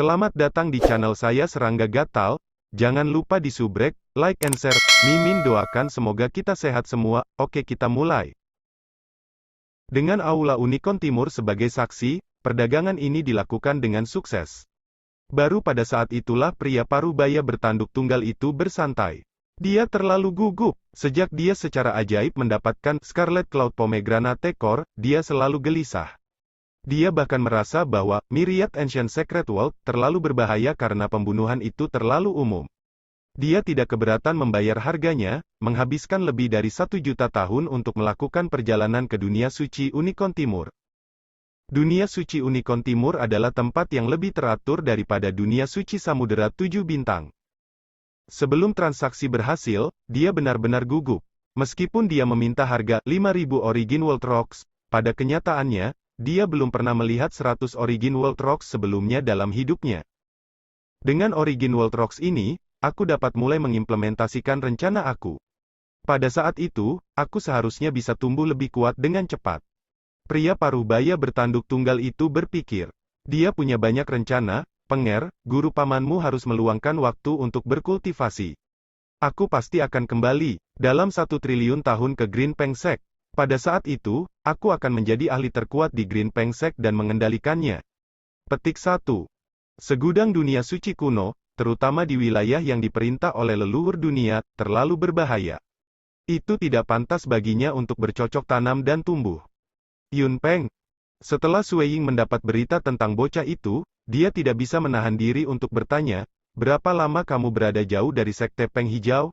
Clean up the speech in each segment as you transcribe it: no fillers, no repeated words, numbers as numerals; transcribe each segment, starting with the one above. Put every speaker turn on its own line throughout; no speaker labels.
Selamat datang di channel saya Serangga Gatal. Jangan lupa di subrek, like and share. Mimin doakan semoga kita sehat semua. Oke, kita mulai. Dengan Aula Unicorn Timur sebagai saksi, perdagangan ini dilakukan dengan sukses. Baru pada saat itulah pria parubaya bertanduk tunggal itu bersantai. Dia terlalu gugup. Sejak dia secara ajaib mendapatkan Scarlet Cloud Pomegranate Core, dia selalu gelisah. Dia bahkan merasa bahwa Myriad Ancient Secret World terlalu berbahaya karena pembunuhan itu terlalu umum. Dia tidak keberatan membayar harganya, menghabiskan lebih dari 1 juta tahun untuk melakukan perjalanan ke dunia suci Unicorn Timur. Dunia suci Unicorn Timur adalah tempat yang lebih teratur daripada dunia suci Samudera 7 bintang. Sebelum transaksi berhasil, dia benar-benar gugup. Meskipun dia meminta harga 5.000 Origin World Rocks, pada kenyataannya, dia belum pernah melihat 100 Origin World Rocks sebelumnya dalam hidupnya. Dengan Origin World Rocks ini, aku dapat mulai mengimplementasikan rencana aku. Pada saat itu, aku seharusnya bisa tumbuh lebih kuat dengan cepat. Pria parubaya bertanduk tunggal itu berpikir. Dia punya banyak rencana, Penger, guru pamanmu harus meluangkan waktu untuk berkultivasi. Aku pasti akan kembali, dalam 1 triliun tahun ke Green Peng Sect. Pada saat itu, aku akan menjadi ahli terkuat di Green Peng Sect dan mengendalikannya. Petik 1. Segudang dunia suci kuno, terutama di wilayah yang diperintah oleh leluhur dunia, terlalu berbahaya. Itu tidak pantas baginya untuk bercocok tanam dan tumbuh. Yun Peng. Setelah Sui Ying mendapat berita tentang bocah itu, dia tidak bisa menahan diri untuk bertanya, berapa lama kamu berada jauh dari Sekte Peng Hijau?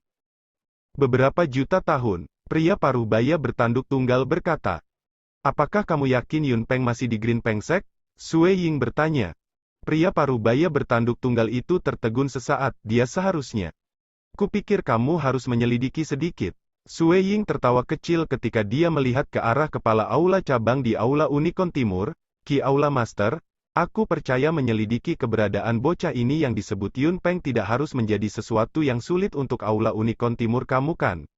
Beberapa juta tahun. Pria parubaya bertanduk tunggal berkata. Apakah kamu yakin Yun Peng masih di Green Peng Sect? Sui Ying bertanya. Pria parubaya bertanduk tunggal itu tertegun sesaat, dia seharusnya. Kupikir kamu harus menyelidiki sedikit. Sui Ying tertawa kecil ketika dia melihat ke arah kepala aula cabang di Aula Unicorn Timur, Ki Aula Master. Aku percaya menyelidiki keberadaan bocah ini yang disebut Yun Peng tidak harus menjadi sesuatu yang sulit untuk Aula Unicorn Timur kamu kan?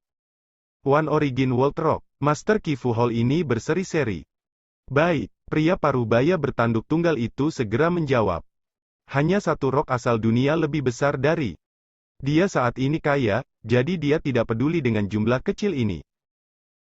One Origin World Rock, Master Ki Fu Hall ini berseri-seri. Baik, pria parubaya bertanduk tunggal itu segera menjawab. Hanya satu rok asal dunia lebih besar dari. Dia saat ini kaya, jadi dia tidak peduli dengan jumlah kecil ini.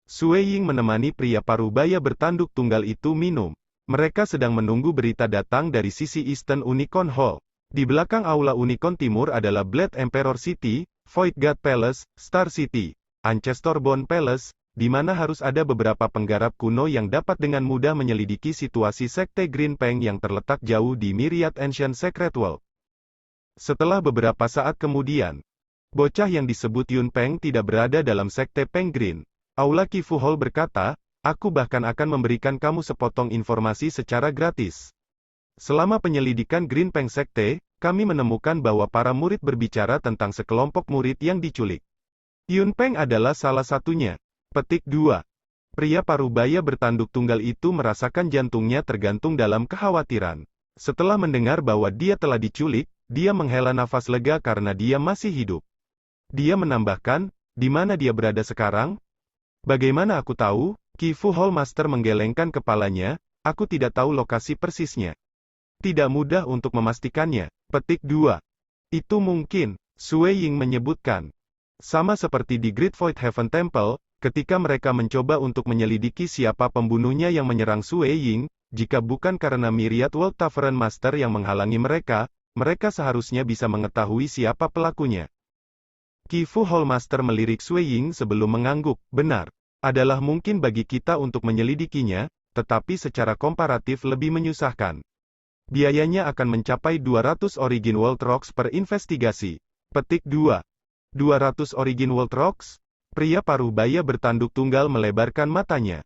Sui Ying menemani pria parubaya bertanduk tunggal itu minum. Mereka sedang menunggu berita datang dari sisi Eastern Unicorn Hall. Di belakang Aula Unicorn Timur adalah Blade Emperor City, Void God Palace, Star City, Ancestor Bone Palace, di mana harus ada beberapa penggarap kuno yang dapat dengan mudah menyelidiki situasi Sekte Green Peng yang terletak jauh di Myriad Ancient Secret World. Setelah beberapa saat kemudian, bocah yang disebut Yun Peng tidak berada dalam Sekte Peng Green. Aula Ki Fu Hall berkata, aku bahkan akan memberikan kamu sepotong informasi secara gratis. Selama penyelidikan Green Peng Sekte, kami menemukan bahwa para murid berbicara tentang sekelompok murid yang diculik. Yun Peng adalah salah satunya. Petik 2. Pria parubaya bertanduk tunggal itu merasakan jantungnya tergantung dalam kekhawatiran. Setelah mendengar bahwa dia telah diculik, dia menghela nafas lega karena dia masih hidup. Dia menambahkan, di mana dia berada sekarang? Bagaimana aku tahu? Ki Fu Hall Master menggelengkan kepalanya, aku tidak tahu lokasi persisnya. Tidak mudah untuk memastikannya. Petik 2. Itu mungkin, Sui Ying menyebutkan. Sama seperti di Great Void Heaven Temple, ketika mereka mencoba untuk menyelidiki siapa pembunuhnya yang menyerang Sui Ying, jika bukan karena Myriad World Tavern Master yang menghalangi mereka, mereka seharusnya bisa mengetahui siapa pelakunya. Ki Fu Hall Master melirik Sui Ying sebelum mengangguk, benar. Adalah mungkin bagi kita untuk menyelidikinya, tetapi secara komparatif lebih menyusahkan. Biayanya akan mencapai 200 Origin World Rocks per investigasi. Petik 2. 200 Origin World Rocks? Pria parubaya bertanduk tunggal melebarkan matanya.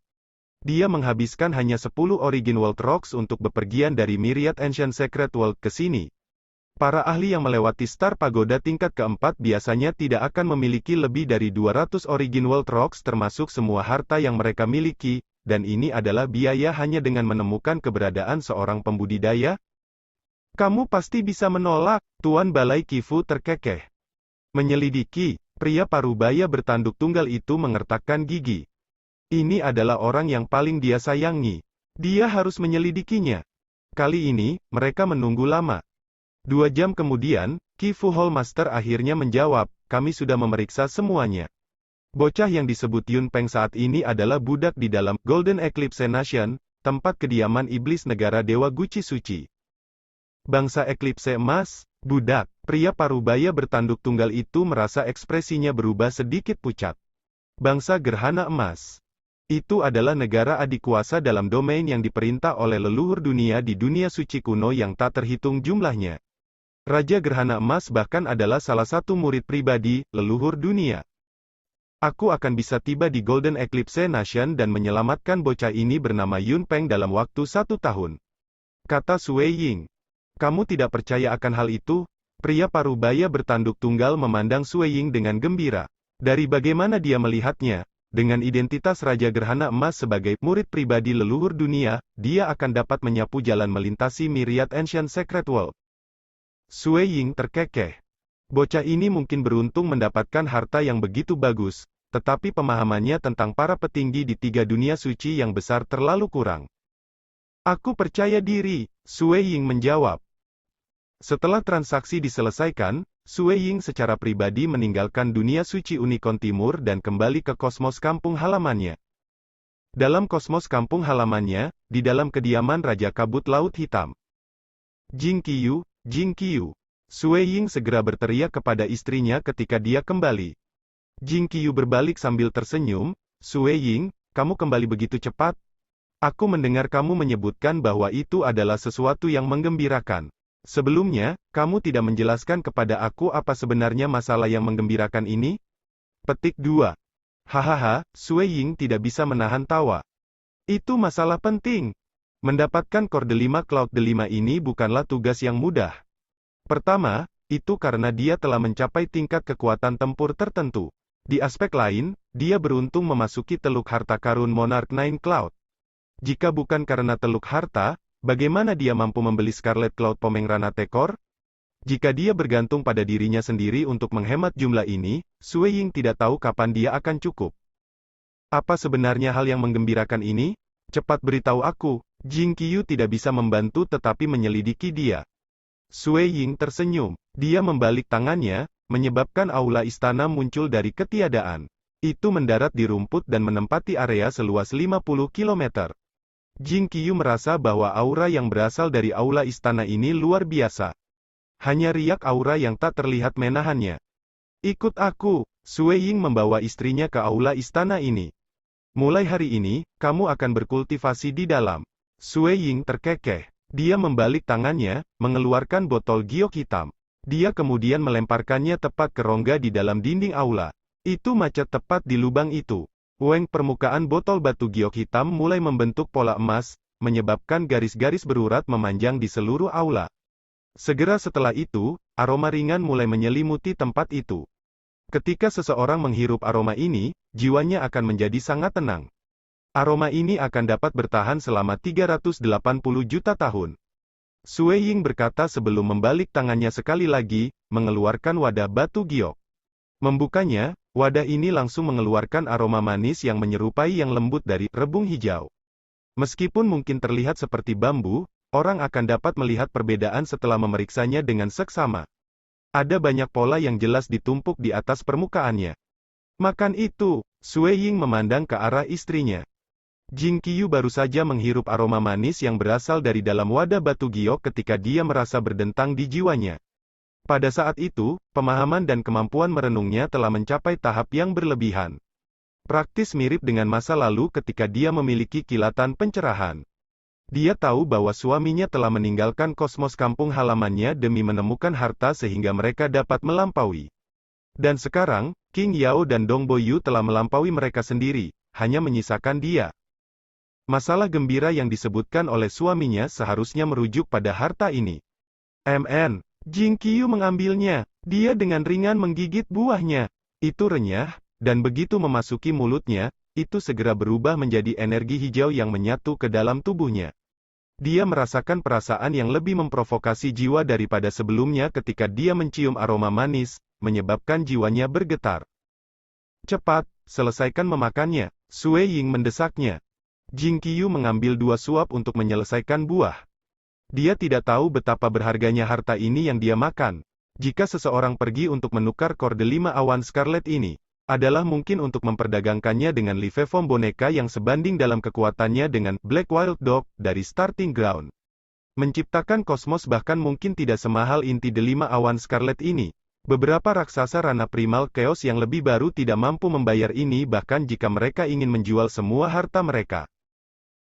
Dia menghabiskan hanya 10 Origin World Rocks untuk bepergian dari Myriad Ancient Secret World ke sini. Para ahli yang melewati Star Pagoda tingkat keempat biasanya tidak akan memiliki lebih dari 200 Origin World Rocks termasuk semua harta yang mereka miliki, dan ini adalah biaya hanya dengan menemukan keberadaan seorang pembudidaya? Kamu pasti bisa menolak, Tuan Balai Ki Fu terkekeh. Menyelidiki, pria parubaya bertanduk tunggal itu mengertakkan gigi. Ini adalah orang yang paling dia sayangi. Dia harus menyelidikinya. Kali ini, mereka menunggu lama. 2 jam kemudian, Qi Fu Hall Master akhirnya menjawab, kami sudah memeriksa semuanya. Bocah yang disebut Yun Peng saat ini adalah budak di dalam Golden Eclipse Nation, tempat kediaman iblis negara Dewa Guci Suci. Bangsa Eclipse Emas, budak, pria parubaya bertanduk tunggal itu merasa ekspresinya berubah sedikit pucat. Bangsa Gerhana Emas. Itu adalah negara adik kuasa dalam domain yang diperintah oleh leluhur dunia di dunia suci kuno yang tak terhitung jumlahnya. Raja Gerhana Emas bahkan adalah salah satu murid pribadi, leluhur dunia. Aku akan bisa tiba di Golden Eclipse Nation dan menyelamatkan bocah ini bernama Yun Peng dalam waktu 1 tahun. Kata Sui Ying. Kamu tidak percaya akan hal itu? Pria parubaya bertanduk tunggal memandang Sui Ying dengan gembira. Dari bagaimana dia melihatnya, dengan identitas Raja Gerhana Emas sebagai murid pribadi leluhur dunia, dia akan dapat menyapu jalan melintasi Myriad Ancient Secret World. Sui Ying terkekeh. Bocah ini mungkin beruntung mendapatkan harta yang begitu bagus, tetapi pemahamannya tentang para petinggi di 3 dunia suci yang besar terlalu kurang. Aku percaya diri, Sui Ying menjawab. Setelah transaksi diselesaikan, Sui Ying secara pribadi meninggalkan dunia suci Unicorn Timur dan kembali ke kosmos kampung halamannya. Dalam kosmos kampung halamannya, di dalam kediaman Raja Kabut Laut Hitam. Jing Qiyu, Jing Qiyu. Sui Ying segera berteriak kepada istrinya ketika dia kembali. Jing Qiyu berbalik sambil tersenyum, Sui Ying, kamu kembali begitu cepat? Aku mendengar kamu menyebutkan bahwa itu adalah sesuatu yang menggembirakan. Sebelumnya, kamu tidak menjelaskan kepada aku apa sebenarnya masalah yang menggembirakan ini? Petik 2. Hahaha, Sui Ying tidak bisa menahan tawa. Itu masalah penting. Mendapatkan core delima Cloud delima ini bukanlah tugas yang mudah. Pertama, itu karena dia telah mencapai tingkat kekuatan tempur tertentu. Di aspek lain, dia beruntung memasuki Teluk Harta Karun Monarch Nine Cloud. Jika bukan karena Teluk Harta, bagaimana dia mampu membeli Scarlet Cloud Pomengranate Core? Jika dia bergantung pada dirinya sendiri untuk menghemat jumlah ini, Sui Ying tidak tahu kapan dia akan cukup. Apa sebenarnya hal yang menggembirakan ini? Cepat beritahu aku. Jing Qiyu tidak bisa membantu tetapi menyelidiki dia. Sui Ying tersenyum. Dia membalik tangannya, menyebabkan aula istana muncul dari ketiadaan. Itu mendarat di rumput dan menempati area seluas 50 km. Jing Qiyu merasa bahwa aura yang berasal dari aula istana ini luar biasa. Hanya riak aura yang tak terlihat menahannya. Ikut aku. Sui Ying membawa istrinya ke aula istana ini. Mulai hari ini, kamu akan berkultivasi di dalam. Sui Ying terkekeh. Dia membalik tangannya, mengeluarkan botol giok hitam. Dia kemudian melemparkannya tepat ke rongga di dalam dinding aula. Itu macet tepat di lubang itu. Weng permukaan botol batu giok hitam mulai membentuk pola emas, menyebabkan garis-garis berurat memanjang di seluruh aula. Segera setelah itu, aroma ringan mulai menyelimuti tempat itu. Ketika seseorang menghirup aroma ini, jiwanya akan menjadi sangat tenang. Aroma ini akan dapat bertahan selama 380 juta tahun. Sui Ying berkata sebelum membalik tangannya sekali lagi, mengeluarkan wadah batu giok. Membukanya, wadah ini langsung mengeluarkan aroma manis yang menyerupai yang lembut dari rebung hijau. Meskipun mungkin terlihat seperti bambu, orang akan dapat melihat perbedaan setelah memeriksanya dengan seksama. Ada banyak pola yang jelas ditumpuk di atas permukaannya. Makan itu, Sui Ying memandang ke arah istrinya. Jing Qiyu baru saja menghirup aroma manis yang berasal dari dalam wadah batu giok ketika dia merasa berdentang di jiwanya. Pada saat itu, pemahaman dan kemampuan merenungnya telah mencapai tahap yang berlebihan. Praktis mirip dengan masa lalu ketika dia memiliki kilatan pencerahan. Dia tahu bahwa suaminya telah meninggalkan kosmos kampung halamannya demi menemukan harta sehingga mereka dapat melampaui. Dan sekarang, King Yao dan Dong Boyu telah melampaui mereka sendiri, hanya menyisakan dia. Masalah gembira yang disebutkan oleh suaminya seharusnya merujuk pada harta ini. Jing Qiyu mengambilnya. Dia dengan ringan menggigit buahnya. Itu renyah, dan begitu memasuki mulutnya, itu segera berubah menjadi energi hijau yang menyatu ke dalam tubuhnya. Dia merasakan perasaan yang lebih memprovokasi jiwa daripada sebelumnya ketika dia mencium aroma manis, menyebabkan jiwanya bergetar. Cepat, selesaikan memakannya, Sui Ying mendesaknya. Jing Qiyu mengambil 2 suap untuk menyelesaikan buah. Dia tidak tahu betapa berharganya harta ini yang dia makan. Jika seseorang pergi untuk menukar korde 5 awan Scarlet ini, adalah mungkin untuk memperdagangkannya dengan Livevome boneka yang sebanding dalam kekuatannya dengan Black Wild Dog dari Starting Ground. Menciptakan kosmos bahkan mungkin tidak semahal inti delima awan Scarlet ini. Beberapa raksasa Rana Primal Chaos yang lebih baru tidak mampu membayar ini bahkan jika mereka ingin menjual semua harta mereka.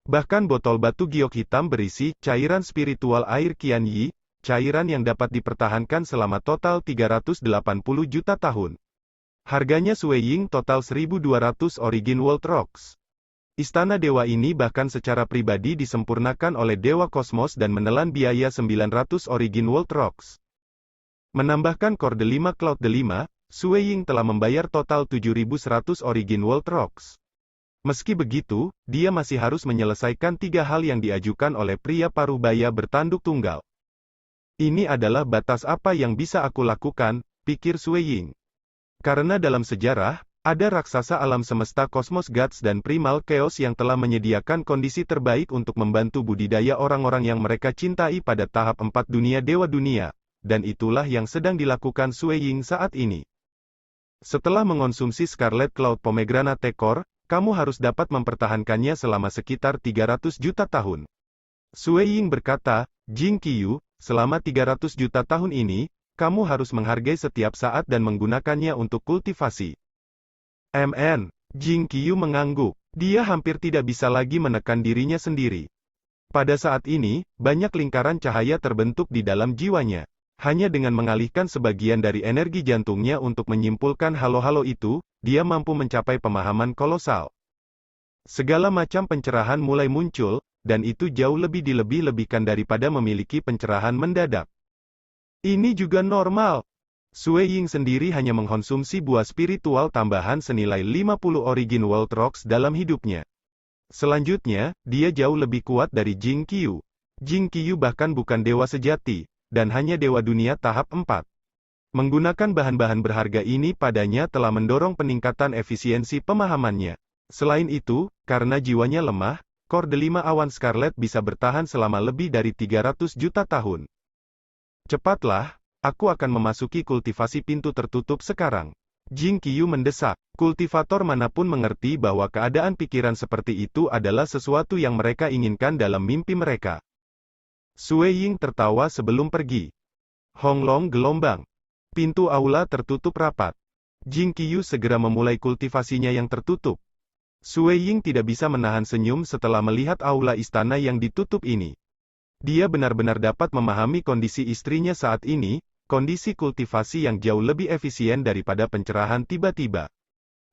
Bahkan botol batu giok hitam berisi cairan spiritual air Qian Yi, cairan yang dapat dipertahankan selama total 380 juta tahun. Harganya Sueying total 1.200 Origin World Rocks. Istana dewa ini bahkan secara pribadi disempurnakan oleh Dewa Kosmos dan menelan biaya 900 Origin World Rocks. Menambahkan korde 5 Cloud 5, Sueying telah membayar total 7.100 Origin World Rocks. Meski begitu, dia masih harus menyelesaikan 3 hal yang diajukan oleh pria paruh baya bertanduk tunggal. Ini adalah batas apa yang bisa aku lakukan, pikir Sueying. Karena dalam sejarah, ada raksasa alam semesta Cosmos Gods dan Primal Chaos yang telah menyediakan kondisi terbaik untuk membantu budidaya orang-orang yang mereka cintai pada tahap 4 dunia dewa dunia, dan itulah yang sedang dilakukan Sueying saat ini. Setelah mengonsumsi Scarlet Cloud Pomegranate Core, kamu harus dapat mempertahankannya selama sekitar 300 juta tahun. Sueying berkata, Jing Qiyu, selama 300 juta tahun ini, kamu harus menghargai setiap saat dan menggunakannya untuk kultivasi. Jing Qiyu mengangguk. Dia hampir tidak bisa lagi menekan dirinya sendiri. Pada saat ini, banyak lingkaran cahaya terbentuk di dalam jiwanya. Hanya dengan mengalihkan sebagian dari energi jantungnya untuk menyimpulkan halo-halo itu, dia mampu mencapai pemahaman kolosal. Segala macam pencerahan mulai muncul, dan itu jauh lebih dilebih-lebihkan daripada memiliki pencerahan mendadak. Ini juga normal. Sueying sendiri hanya mengkonsumsi buah spiritual tambahan senilai 50 Origin World Rocks dalam hidupnya. Selanjutnya, dia jauh lebih kuat dari Jing Qiyu. Jing Qiyu bahkan bukan dewa sejati, dan hanya dewa dunia tahap 4. Menggunakan bahan-bahan berharga ini padanya telah mendorong peningkatan efisiensi pemahamannya. Selain itu, karena jiwanya lemah, korde 5 awan Scarlet bisa bertahan selama lebih dari 300 juta tahun. Cepatlah, aku akan memasuki kultivasi pintu tertutup sekarang. Jing Qiyu mendesak. Kultivator manapun mengerti bahwa keadaan pikiran seperti itu adalah sesuatu yang mereka inginkan dalam mimpi mereka. Sueying tertawa sebelum pergi. Honglong gelombang. Pintu aula tertutup rapat. Jing Qiyu segera memulai kultivasinya yang tertutup. Sueying tidak bisa menahan senyum setelah melihat aula istana yang ditutup ini. Dia benar-benar dapat memahami kondisi istrinya saat ini, kondisi kultivasi yang jauh lebih efisien daripada pencerahan tiba-tiba.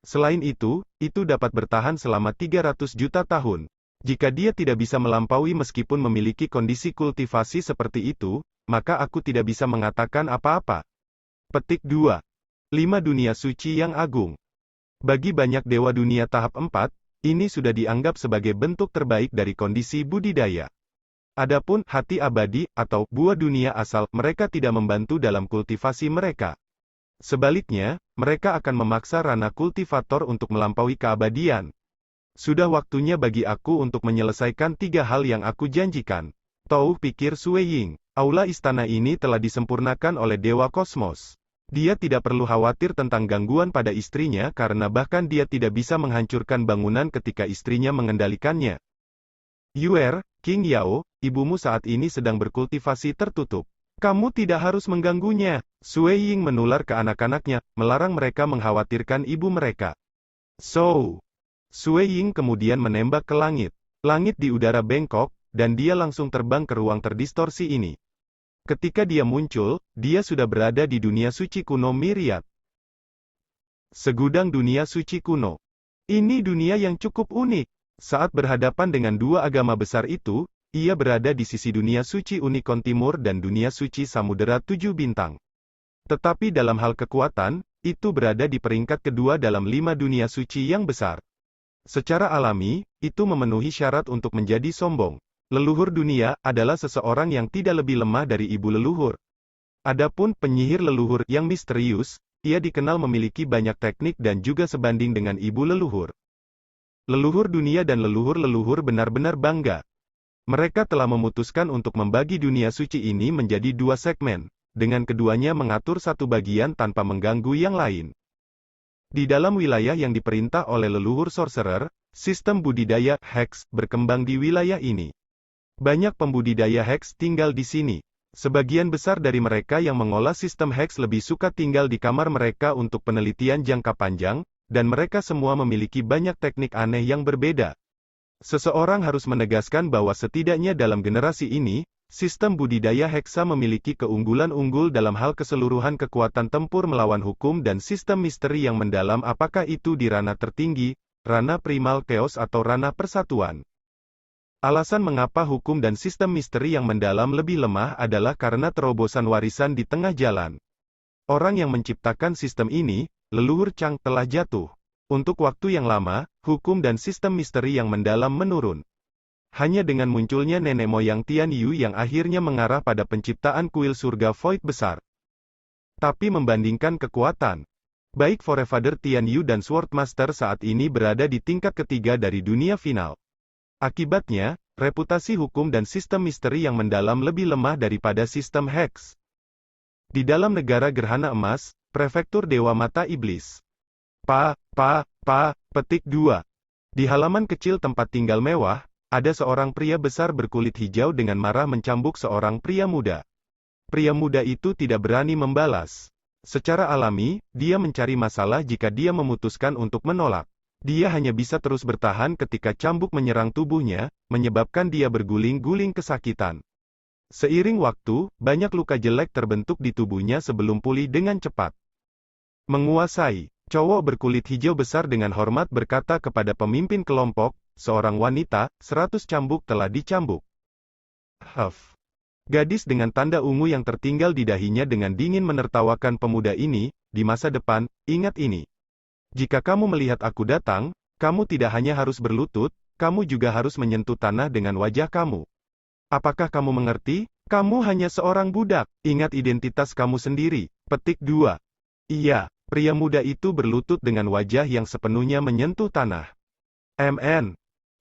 Selain itu dapat bertahan selama 300 juta tahun. Jika dia tidak bisa melampaui meskipun memiliki kondisi kultivasi seperti itu, maka aku tidak bisa mengatakan apa-apa. Petik 2. 5 dunia suci yang agung. Bagi banyak dewa dunia tahap 4, ini sudah dianggap sebagai bentuk terbaik dari kondisi budidaya. Adapun hati abadi atau buah dunia asal, mereka tidak membantu dalam kultivasi mereka. Sebaliknya, mereka akan memaksa Rana kultivator untuk melampaui keabadian. Sudah waktunya bagi aku untuk menyelesaikan 3 hal yang aku janjikan. Tahu, pikir Sueying. Aula istana ini telah disempurnakan oleh Dewa Kosmos. Dia tidak perlu khawatir tentang gangguan pada istrinya karena bahkan dia tidak bisa menghancurkan bangunan ketika istrinya mengendalikannya. Yuer, King Yao, ibumu saat ini sedang berkultivasi tertutup. Kamu tidak harus mengganggunya. Sueying menular ke anak-anaknya, melarang mereka mengkhawatirkan ibu mereka. Sueying kemudian menembak ke langit. Langit di udara bengkok, dan dia langsung terbang ke ruang terdistorsi ini. Ketika dia muncul, dia sudah berada di dunia suci kuno Myriad. Segudang dunia suci kuno. Ini dunia yang cukup unik. Saat berhadapan dengan 2 agama besar itu, ia berada di sisi dunia suci Unicorn Timur dan dunia suci Samudera 7 Bintang. Tetapi dalam hal kekuatan, itu berada di peringkat kedua dalam 5 dunia suci yang besar. Secara alami, itu memenuhi syarat untuk menjadi sombong. Leluhur dunia adalah seseorang yang tidak lebih lemah dari ibu leluhur. Adapun penyihir leluhur yang misterius, ia dikenal memiliki banyak teknik dan juga sebanding dengan ibu leluhur. Leluhur dunia dan leluhur-leluhur benar-benar bangga. Mereka telah memutuskan untuk membagi dunia suci ini menjadi dua segmen, dengan keduanya mengatur satu bagian tanpa mengganggu yang lain. Di dalam wilayah yang diperintah oleh leluhur sorcerer, sistem budidaya Hex berkembang di wilayah ini. Banyak pembudidaya Hex tinggal di sini. Sebagian besar dari mereka yang mengolah sistem Hex lebih suka tinggal di kamar mereka untuk penelitian jangka panjang, dan mereka semua memiliki banyak teknik aneh yang berbeda. Seseorang harus menegaskan bahwa setidaknya dalam generasi ini, sistem budidaya Hexa memiliki keunggulan unggul dalam hal keseluruhan kekuatan tempur melawan hukum dan sistem misteri yang mendalam, apakah itu di ranah tertinggi, ranah primal chaos atau ranah persatuan. Alasan mengapa hukum dan sistem misteri yang mendalam lebih lemah adalah karena terobosan warisan di tengah jalan. Orang yang menciptakan sistem ini, leluhur Chang, telah jatuh. Untuk waktu yang lama, hukum dan sistem misteri yang mendalam menurun. Hanya dengan munculnya nenek moyang Tian Yu yang akhirnya mengarah pada penciptaan kuil surga Void besar. Tapi membandingkan kekuatan, baik Forefather Tian Yu dan Swordmaster saat ini berada di tingkat ketiga dari dunia final. Akibatnya, reputasi hukum dan sistem misteri yang mendalam lebih lemah daripada sistem Hex. Di dalam negara gerhana emas, prefektur Dewa Mata Iblis. Petik 2. Di halaman kecil tempat tinggal mewah, ada seorang pria besar berkulit hijau dengan marah mencambuk seorang pria muda. Pria muda itu tidak berani membalas. Secara alami, dia mencari masalah jika dia memutuskan untuk menolak. Dia hanya bisa terus bertahan ketika cambuk menyerang tubuhnya, menyebabkan dia berguling-guling kesakitan. Seiring waktu, banyak luka jelek terbentuk di tubuhnya sebelum pulih dengan cepat. Menguasai. Cowok berkulit hijau besar dengan hormat berkata kepada pemimpin kelompok, seorang wanita, 100 cambuk telah dicambuk. Gadis dengan tanda ungu yang tertinggal di dahinya dengan dingin menertawakan pemuda ini, di masa depan, ingat ini. Jika kamu melihat aku datang, kamu tidak hanya harus berlutut, kamu juga harus menyentuh tanah dengan wajah kamu. Apakah kamu mengerti? Kamu hanya seorang budak, ingat identitas kamu sendiri. Petik 2. Iya, pria muda itu berlutut dengan wajah yang sepenuhnya menyentuh tanah.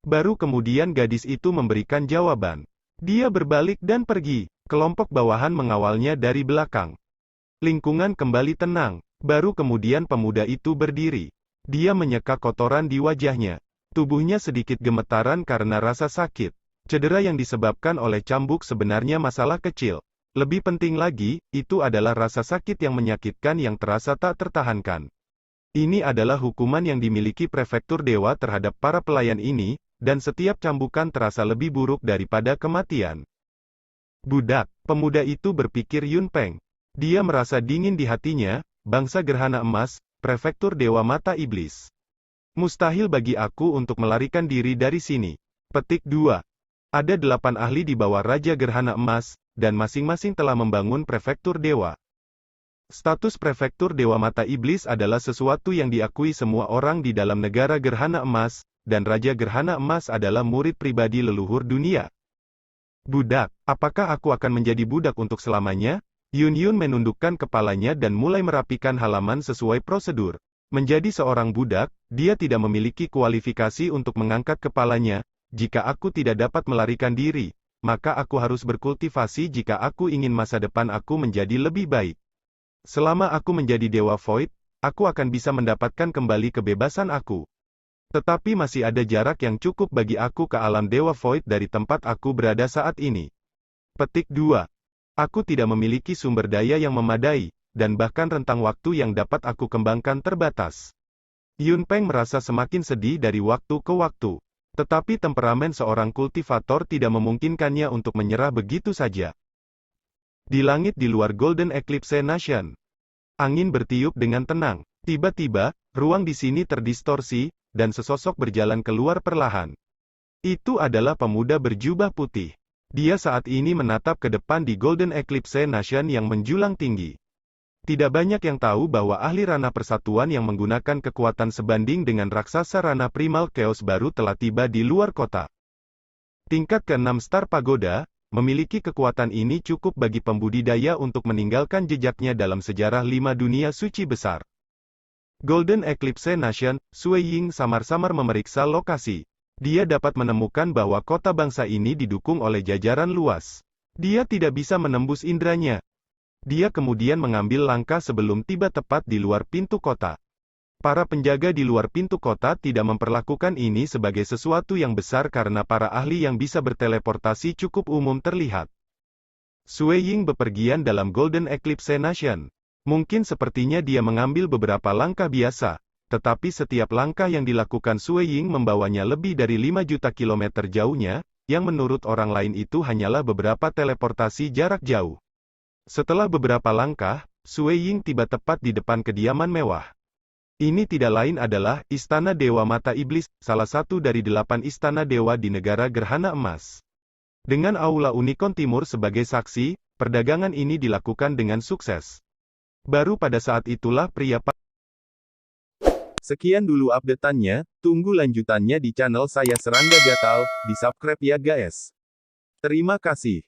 Baru kemudian gadis itu memberikan jawaban. Dia berbalik dan pergi. Kelompok bawahan mengawalnya dari belakang. Lingkungan kembali tenang. Baru kemudian pemuda itu berdiri. Dia menyeka kotoran di wajahnya. Tubuhnya sedikit gemetaran karena rasa sakit. Cedera yang disebabkan oleh cambuk sebenarnya masalah kecil. Lebih penting lagi, itu adalah rasa sakit yang menyakitkan yang terasa tak tertahankan. Ini adalah hukuman yang dimiliki prefektur dewa terhadap para pelayan ini, dan setiap cambukan terasa lebih buruk daripada kematian. Budak, pemuda itu berpikir Yun Peng. Dia merasa dingin di hatinya. Bangsa gerhana emas, prefektur Dewa Mata Iblis. Mustahil bagi aku untuk melarikan diri dari sini. Petik 2. Ada 8 ahli di bawah Raja Gerhana Emas, dan masing-masing telah membangun prefektur dewa. Status prefektur Dewa Mata Iblis adalah sesuatu yang diakui semua orang di dalam negara Gerhana Emas, dan Raja Gerhana Emas adalah murid pribadi leluhur dunia. Budak, apakah aku akan menjadi budak untuk selamanya? Yun menundukkan kepalanya dan mulai merapikan halaman sesuai prosedur. Menjadi seorang budak, dia tidak memiliki kualifikasi untuk mengangkat kepalanya. Jika aku tidak dapat melarikan diri, maka aku harus berkultivasi jika aku ingin masa depan aku menjadi lebih baik. Selama aku menjadi Dewa Void, aku akan bisa mendapatkan kembali kebebasan aku. Tetapi masih ada jarak yang cukup bagi aku ke alam Dewa Void dari tempat aku berada saat ini. Petik 2. Aku tidak memiliki sumber daya yang memadai, dan bahkan rentang waktu yang dapat aku kembangkan terbatas. Yun Peng merasa semakin sedih dari waktu ke waktu. Tetapi temperamen seorang kultivator tidak memungkinkannya untuk menyerah begitu saja. Di langit di luar Golden Eclipse Nation, angin bertiup dengan tenang. Tiba-tiba, ruang di sini terdistorsi, dan sesosok berjalan keluar perlahan. Itu adalah pemuda berjubah putih. Dia saat ini menatap ke depan di Golden Eclipse Nation yang menjulang tinggi. Tidak banyak yang tahu bahwa ahli ranah persatuan yang menggunakan kekuatan sebanding dengan raksasa ranah primal chaos baru telah tiba di luar kota. Tingkat ke-6 Star Pagoda, memiliki kekuatan ini cukup bagi pembudidaya untuk meninggalkan jejaknya dalam sejarah 5 dunia suci besar. Golden Eclipse Nation, Sui Ying samar-samar memeriksa lokasi. Dia dapat menemukan bahwa kota bangsa ini didukung oleh jajaran luas. Dia tidak bisa menembus indranya. Dia kemudian mengambil langkah sebelum tiba tepat di luar pintu kota. Para penjaga di luar pintu kota tidak memperlakukan ini sebagai sesuatu yang besar karena para ahli yang bisa berteleportasi cukup umum terlihat. Sui Ying bepergian dalam Golden Eclipse Nation. Mungkin sepertinya dia mengambil beberapa langkah biasa, tetapi setiap langkah yang dilakukan Sui Ying membawanya lebih dari 5 juta kilometer jauhnya, yang menurut orang lain itu hanyalah beberapa teleportasi jarak jauh. Setelah beberapa langkah, Sui Ying tiba tepat di depan kediaman mewah. Ini tidak lain adalah Istana Dewa Mata Iblis, salah satu dari 8 istana dewa di negara Gerhana Emas. Dengan Aula Unicorn Timur sebagai saksi, perdagangan ini dilakukan dengan sukses. Baru pada saat itulah pria Sekian dulu update-annya, tunggu lanjutannya di channel saya Serangga Gatal, di subscribe ya guys. Terima kasih.